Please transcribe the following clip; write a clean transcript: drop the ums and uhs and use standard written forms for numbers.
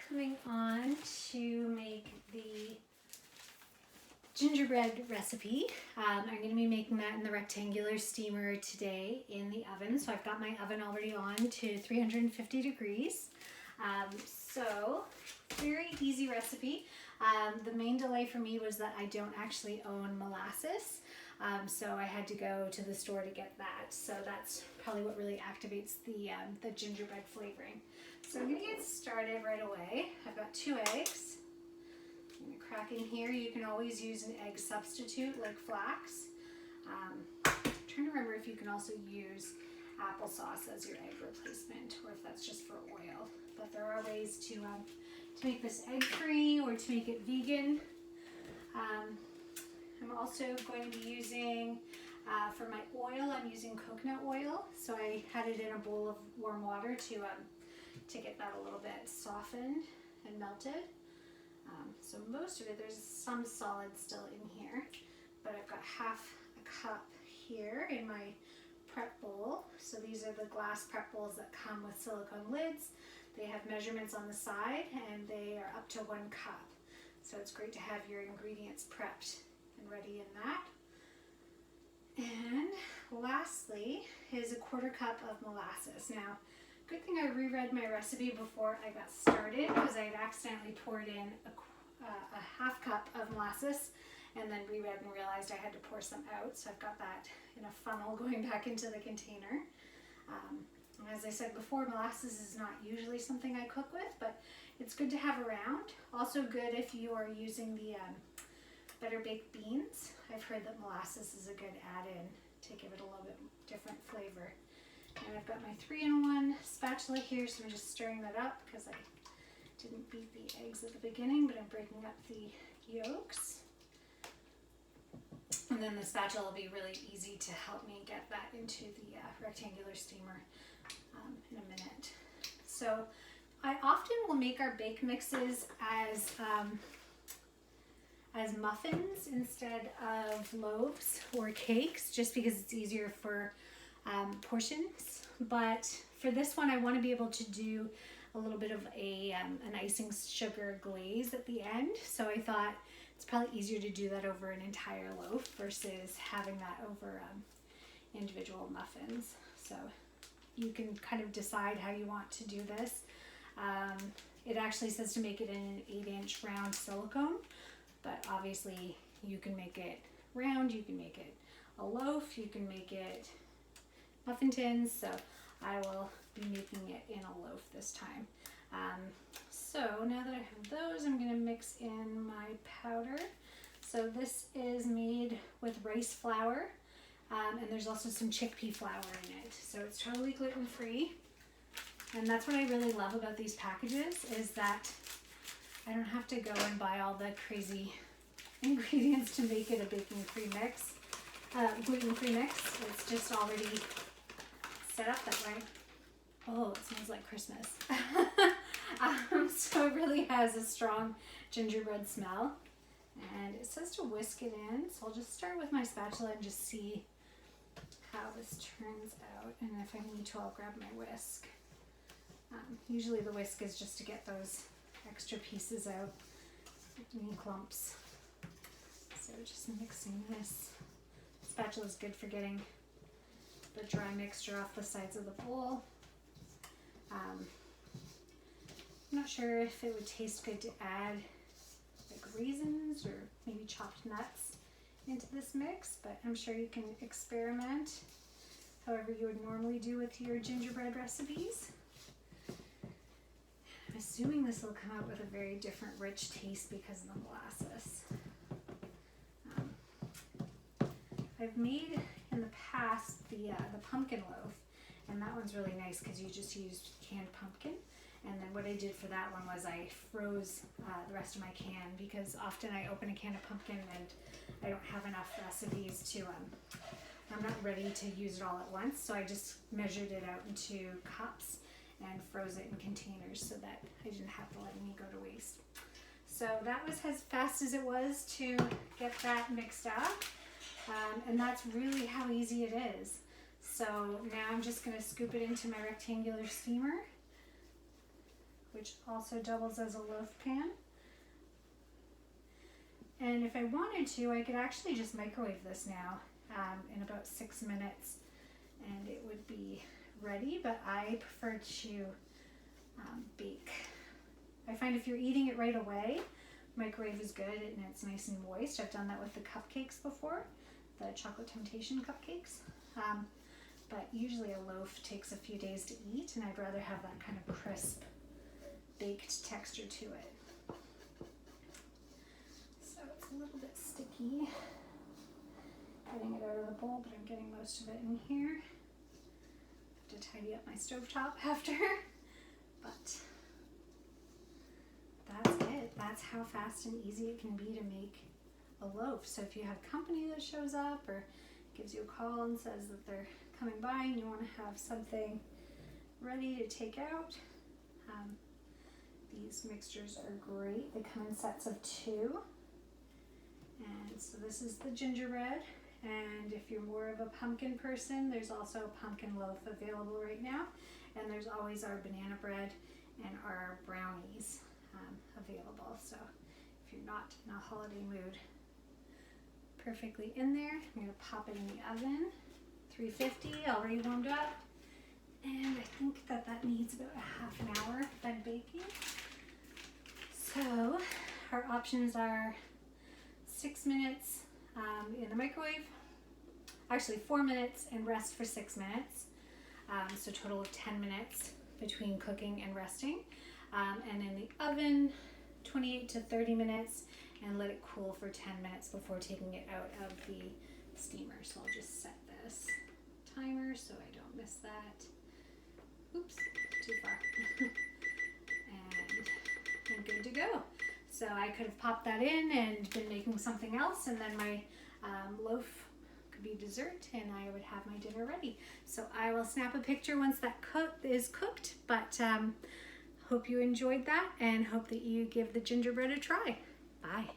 coming on to make the gingerbread recipe. I'm going to be making that in the rectangular steamer today in the oven. So I've got my oven already on to 350 degrees. So very easy recipe. The main delay for me was that I don't actually own molasses. So I had to go to the store to get that. So that's probably what really activates the gingerbread flavoring. So I'm going to get started right away. I've got 2 eggs. I'm going to crack in here. You can always use an egg substitute like flax. I'm trying to remember if you can also use applesauce as your egg replacement, or if that's just for oil. But there are ways to make this egg-free or to make it vegan. I'm also going to be using, for my oil, I'm using coconut oil. So I had it in a bowl of warm water to get that a little bit softened and melted. So most of it, there's some solid still in here, but I've got half a cup here in my prep bowl. So these are the glass prep bowls that come with silicone lids. They have measurements on the side and they are up to 1 cup. So it's great to have your ingredients prepped and ready in that. And lastly is a 1/4 cup of molasses. Now, good thing I reread my recipe before I got started, because I had accidentally poured in a half cup of molasses and then reread and realized I had to pour some out. So I've got that in a funnel going back into the container. As I said before, molasses is not usually something I cook with, but it's good to have around. Also good if you are using the better baked beans. I've heard that molasses is a good add-in to give it a little bit different flavor. And I've got my 3-in-1 spatula here, so I'm just stirring that up because I didn't beat the eggs at the beginning, but I'm breaking up the yolks. And then the spatula will be really easy to help me get that into the rectangular steamer in a minute. So I often will make our bake mixes as muffins instead of loaves or cakes, just because it's easier for portions. But for this one, I want to be able to do a little bit of an icing sugar glaze at the end. So I thought it's probably easier to do that over an entire loaf versus having that over individual muffins. So you can kind of decide how you want to do this. It actually says to make it in an 8-inch round silicone, but obviously you can make it round, you can make it a loaf, you can make it muffin tins. So I will be making it in a loaf this time. So now that I have those, I'm going to mix in my powder. So this is made with rice flour, and there's also some chickpea flour in it. So it's totally gluten-free. And that's what I really love about these packages, is that I don't have to go and buy all the crazy ingredients to make it a baking-free mix, gluten-free mix. It's just already set up that way. Oh, it smells like Christmas. So it really has a strong gingerbread smell. And it says to whisk it in, so I'll just start with my spatula and just see how this turns out. And if I need to, I'll grab my whisk. Usually the whisk is just to get those extra pieces out, any clumps. So just mixing this. Spatula is good for getting the dry mixture off the sides of the bowl. I'm not sure if it would taste good to add like raisins or maybe chopped nuts into this mix, but I'm sure you can experiment however you would normally do with your gingerbread recipes. I'm assuming this will come out with a very different rich taste because of the molasses. I've made in the past the pumpkin loaf, and that one's really nice because you just used canned pumpkin. And then what I did for that one was I froze the rest of my can, because often I open a can of pumpkin and I don't have enough recipes to, I'm not ready to use it all at once. So I just measured it out into cups and froze it in containers so that I didn't have to let any go to waste. So that was as fast as it was to get that mixed up. And that's really how easy it is. So now I'm just going to scoop it into my rectangular steamer which also doubles as a loaf pan. And if I wanted to, I could actually just microwave this now in about 6 minutes and it would be ready, but I prefer to bake. I find if you're eating it right away, microwave is good and it's nice and moist. I've done that with the cupcakes before, the Chocolate Temptation cupcakes. But usually a loaf takes a few days to eat and I'd rather have that kind of crisp baked texture to it. So it's a little bit sticky. Getting it out of the bowl, but I'm getting most of it in here. Have to tidy up my stovetop after. But that's it. That's how fast and easy it can be to make a loaf. So if you have company that shows up or gives you a call and says that they're coming by and you want to have something ready to take out, these mixtures are great. They come in sets of 2. And so this is the gingerbread. And if you're more of a pumpkin person, there's also a pumpkin loaf available right now. And there's always our banana bread and our brownies available. So if you're not in a holiday mood, perfectly in there. I'm going to pop it in the oven, 350, already warmed up. And I think that needs about a half an hour fed baking. So our options are 6 minutes in the microwave, actually 4 minutes and rest for 6 minutes. So total of 10 minutes between cooking and resting. And in the oven, 28 to 30 minutes and let it cool for 10 minutes before taking it out of the steamer. So I'll just set this timer so I don't miss that. Oops, too far. and I'm good to go. So I could have popped that in and been making something else, and then my loaf could be dessert and I would have my dinner ready. So I will snap a picture once that is cooked, but hope you enjoyed that and hope that you give the gingerbread a try. Bye.